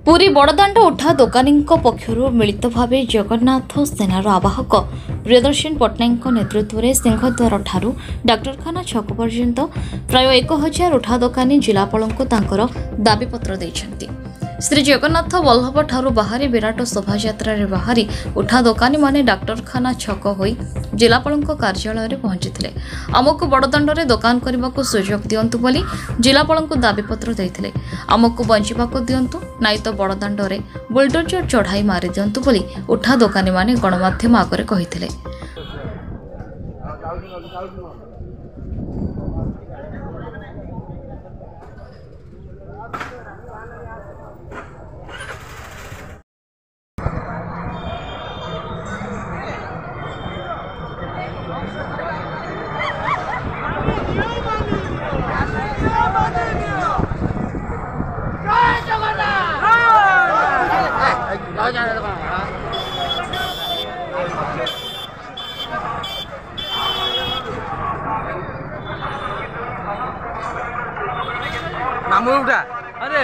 पुरी बड़दाण्ड उठा दोकानी पक्षर मिलित भाव जगन्नाथ सेनार आवाहक प्रियदर्शन पट्टनायक नेतृत्व में सिंहद्वार ठारू डाक्तरखाना छक पर्यंत प्राय 1000 उठा दोकानी जिलापाल दाबीपत्र देइछन्ति। श्री जगन्नाथ वल्लभ ठारू बाहरी विराट शोभायात्रा बाहरी उठा दोकानी माने डाक्तरखाना छक होई जिलापाल कार्यालय पहुंची आमको बड़दाण्ड में दोकान करने को सुजोग दिंतु बोली जिलापाल दाबीपत्र देते आमको बंचाक दिंतु नाई तो बड़दाण्ड में बुलडोजर चढ़ाई मारी दिंतु बोली उठा दोकानी माने गणमाध्यम आगे कही। मामू उठा अरे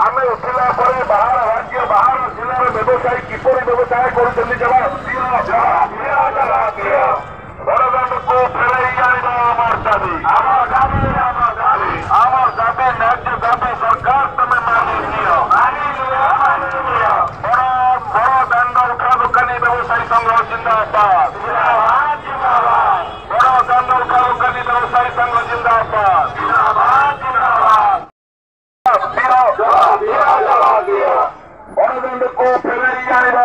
आमे उठिला परे बाहर राज्य बाहर जिले में व्यवसायी किपरि व्यवसाय करुछन्ति जवाब बड़दाण्ड को फेराई आनिबा आमार दाबी आमार दाबी न्याय्य दाबी सरकार तमे मानि नियो बड़दाण्ड उठा दोकानी व्यवसायी संघ जिंदाबाद बड़दाण्ड उठा दोकानी व्यवसायी संघ जिंदाबाद बड़दाण्ड को फेराई आनिबा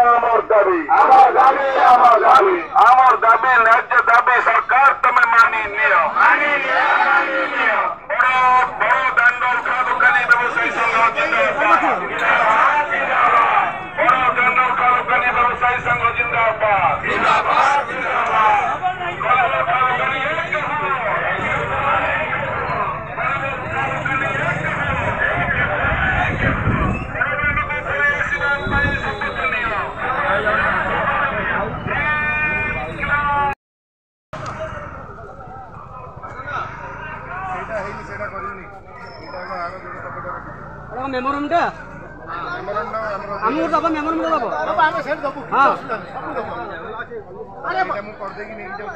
आमार दाबी न्याय्य दाबी सरकार तमे मानि नियो बड़दाण्ड उठा दोकानी व्यवसायी संघ जिंदाबाद बड़दाण्ड उठा दोकानी व्यवसायी संघ जिंदाबाद मेमोरम टा दबा मेमोरम दबा हाँ अरे मु कर देगी नहीं जो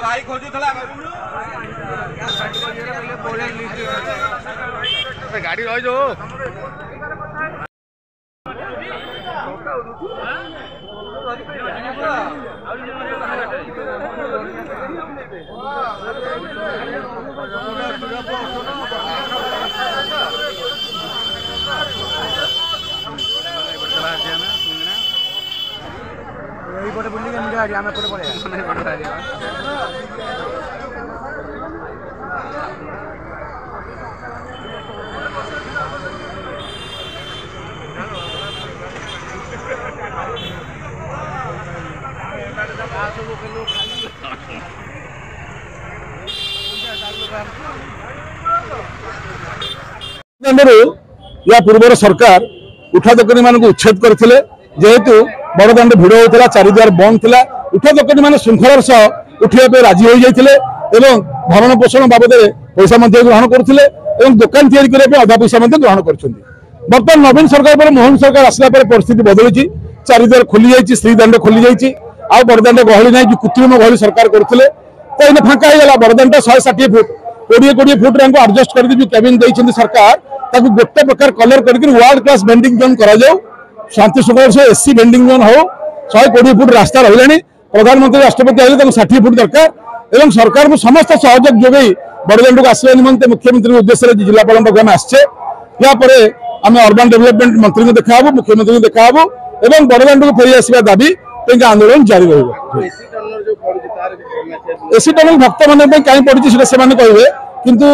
भाई खोजू गाड़ी रही जो ବାହାରିବା ଆମେ ଏପଟେ ପଳେଇବା। या पूर्व सरकार उठा दोकानी मान उच्छेद करते जेहेतु बड़दाण्ड भिड़ होता चारिद्वार बंद था उठा दोकानी मान श्रृंखलार सह उठा राजी हो जाते भरण पोषण बाबद पैसा ग्रहण करते दोकान या अधा पैसा ग्रहण कर बर्तमान नवीन सरकार पर मोहन सरकार आसला परिस्थिति बदली चारिद्वार खोली जाइए श्रीदाण्ड खोली जाइए आ बड़दाण्ड गहली ना कि कृत्रिम गहली सरकार करते तो ये फाँका होगा बड़दाण्ड 160 फुट 20 फुट आडजस्ट करके कैबिन देते सरकार ताकू गोटे प्रकार कलर करके वर्ल्ड क्लास बेंडिंग जोन करा जाऊ शांति सुखर से एससी बेंडिंग जोन हो 120 फुट रास्ता रही प्रधानमंत्री राष्ट्रपति आए 60 फुट दरकार एवं सरकार को समस्त सहयोग जोगे बड़दाण्ड को आसवा निमंते मुख्यमंत्री उद्देश्य जिलापाल पाक आसचे यापर आम अर्बन डेवलपमेंट मंत्री को देखा मुख्यमंत्री को देखा एवं बड़दाण्ड को फेरी आसवा दाबी आंदोलन जारी रही एसी टनल भक्त मैंने कहीं पड़ी से कहे किंतु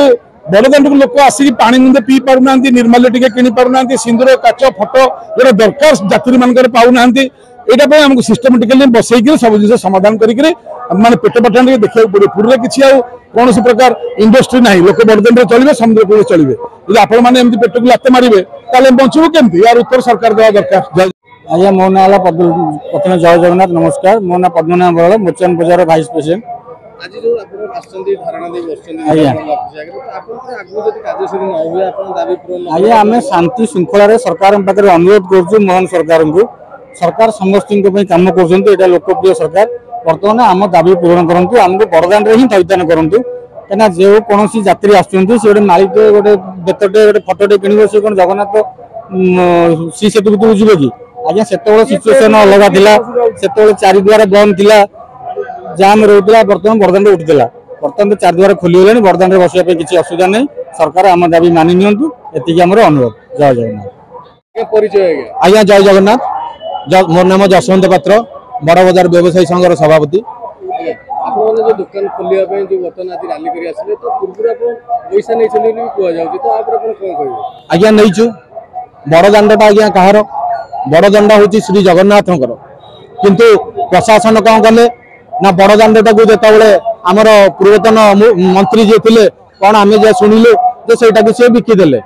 बड़दाण्ड को लोक आसिक पानी मुंदे पी पार ना निर्माल्य टी कि पारना सिंदूर काच फटो जो दरकार यात्री मान पाऊना यहाँ आमको सिस्टमेटिकली बसई सब जिन समाधान करके माने पेट पाटन देखा पड़े पूरे किसी कौन प्रकार इंडस्ट्री ना लोक बड़दाण्ड चलिए समुद्र कूल चलिए यदि आपण मैंने पेट को लात मारे बचू केमती यार उत्तर सरकार देवा दरकार। आज्ञा मो ना प्रथम जय जगन्नाथ नमस्कार मो ना पद्मनाभ बराड़ मोचान बजार भाइस प्रेसिडेंट आज जो आपण आछंती धारणा दे बसछन आज्ञा आपण आगु जति कार्यशैली न होय आपण दाबी पूर्ण आज्ञा आमे शांति श्रृंखला सरकार पाखे अनुरोध करूँ मोहन सरकार को सरकार समस्त काम कर लोकप्रिय सरकार बर्तमान आम दाबी पूरण करूँ आमको बड़दाण्ड ही थैथान करूँ कहीं जो कौन यात्री आसुँच गोटे मालिकटे गोटे बेतटे गोटे फटोटे किणव सी कौन जगन्नाथ सी सेतु भितर जी कि आज्ञा से सिचुएसन अलग था चारिद्वार बंद था जाम रोला बर्तमान बड़दाण्ड उठिला बर्तमान चारिद्वार खोलीगले बड़दाण्ड बसवाई किसी असुविधा नहीं सरकार आम दाबी मानि नियंतु एतिकी आमर अनुरोध। जय जगन्नाथ परिचय आज्ञा जय जगन्नाथ मोर नाम जसवंत पात्र बड़ बजार व्यवसायी संघर सभापति आपण जो दुकान खोलिया पे जो वर्तमान आज रैली करी आसले तो पूर्व आपण पैसा नै चली भी कोआ जाउ तो आप आपण कोन कहबे आज्ञा नैचु बड़दाण्डटा आज्ञा कहार बड़दाण्ड होची श्री जगन्नाथंकर किंतु प्रशासन कौन कले ना बड़दाण्डटा को जेतबेले आमर पूर्वतन मंत्री जे थिले कौन आमे जे सुनिलु जे सेटा को से बिकिदेले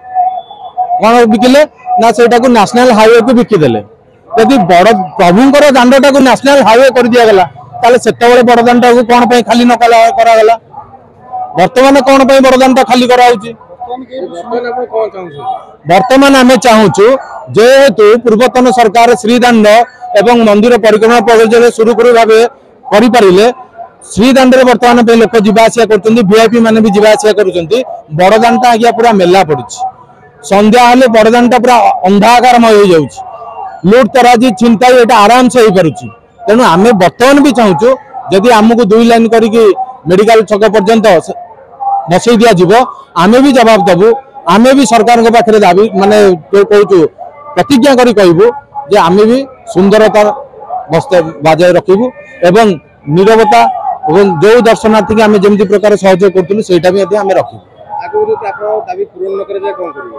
कौन बिकिले ना सेटा को नेशनल हाईवे को बिकिदेले यदि बड़ प्रभुंकर दाण्डटा को नेशनल हाईवे कर दिया गला ताले सेतबेले बड़दाण्ड को कौन पे खाली न करा गला वर्तमान कौन पे बड़दाण्ड खाली करा होची वर्तमान आम चाहूँ जेहेतु पूर्वतन सरकार श्रीदाण्ड एवं मंदिर परिक्रमा प्रयोजन सुरुखुरु भाव करें श्रीदाण्ड बर्तमान लोक जावासिया कर माने भी जावासिया कर बड़दाण्ड आज्ञा पूरा मेला पड़ी संध्या हेले बड़दाण्ड पूरा अंधाकारमय हो जाऊँ लुट तराजी चिंता ये आराम से हो पार्टी तेणु आम बर्तमान भी चाहूँ जदि आमको 2 लाइन करके मेडिकल छक पर्यंत बसई दिज्व आमे भी जवाब दबु आमे भी सरकार के पाखे दाबी माने कहूँ प्रतिज्ञा करी कहबू जे आमे भी सुंदरता बजाय रखिबू एवं नीरवता एवं जो दर्शनार्थी आमे जेमती प्रकार सहयोग करथुलु सेटा भी आमे रखिबू आगु जो आपण दाबी पूर्ण न करे जे कोन करिवे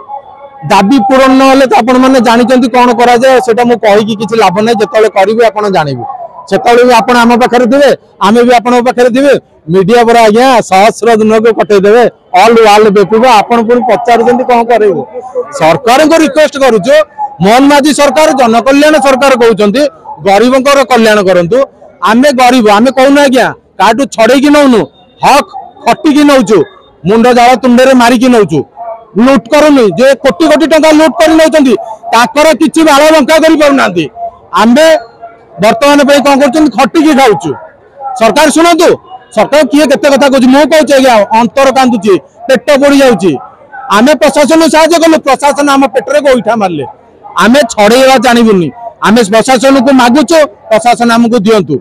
दाबी पूरण न होले तो आपण माने जानिचंती कोन करा जाय सेटा मु कहि कि किछि लाभ नै जतले करिवे आपण जानिबे सेतले भी आपण आम पाखे थिबे आमे भी आपण पाखे थिबे मीडिया पर आज्ञा सहस्र दिन को कटे देवे ऑल वर्ल्ड बेपुबा आपण पुणी पचारुचंती कौन करेबो सरकार को रिक्वेस्ट करूछु मोहन माझी सरकार जनकल्याण सरकार कहउचंती गरीबंकर कल्याण करंतु आमे गरीब आमे कहूना आज्ञा काटू छड़े की नौनु हक खटी की नौचु मुंड जाल तुंडे मारी की नौचु लुट करूनी जे कोटी कोटी टंका लुट कर नौचंती ताकर किछि बाळ बंका करि पाउनांती आमे वर्तमान पे कौन कर खटी की खाऊछु सरकार सुनतु सरकार किए केते कथा कहूँ मु कहूँ आज्ञा अंतर कांदुची पेट पड़ी जाऊँगी आम प्रशासन साहय कलु प्रशासन आम पेटर गोईठा मारे आम छड़ेवा जानबुनि आम प्रशासन को मागुचु प्रशासन आमको दिंतु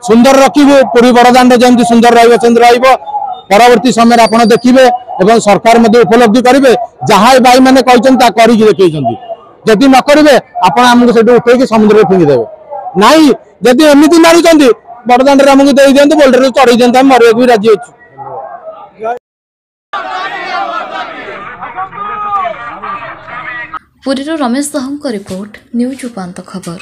सुंदर रखिबू पूरी बड़दाण्ड जमी सुंदर परवर्ती समय आप देखिए और सरकार उपलब्धि करेंगे जहाँ भाई मैंने कहते देखते जदि न करेंगे आपको उठे समुद्र फिंगिदेवे नाई जदि एमती मारुंट बड़दाण्ड आमको दे दिखाँ बोल्डर चढ़ी दिखाँ आम मरिया भी राजी अच्छु। पुरीରୁ ରମେଶ ସାହୁଙ୍କ ରିପୋର୍ଟ ନ୍ୟୁଜ୍ ଉପାନ୍ତ ଖବର।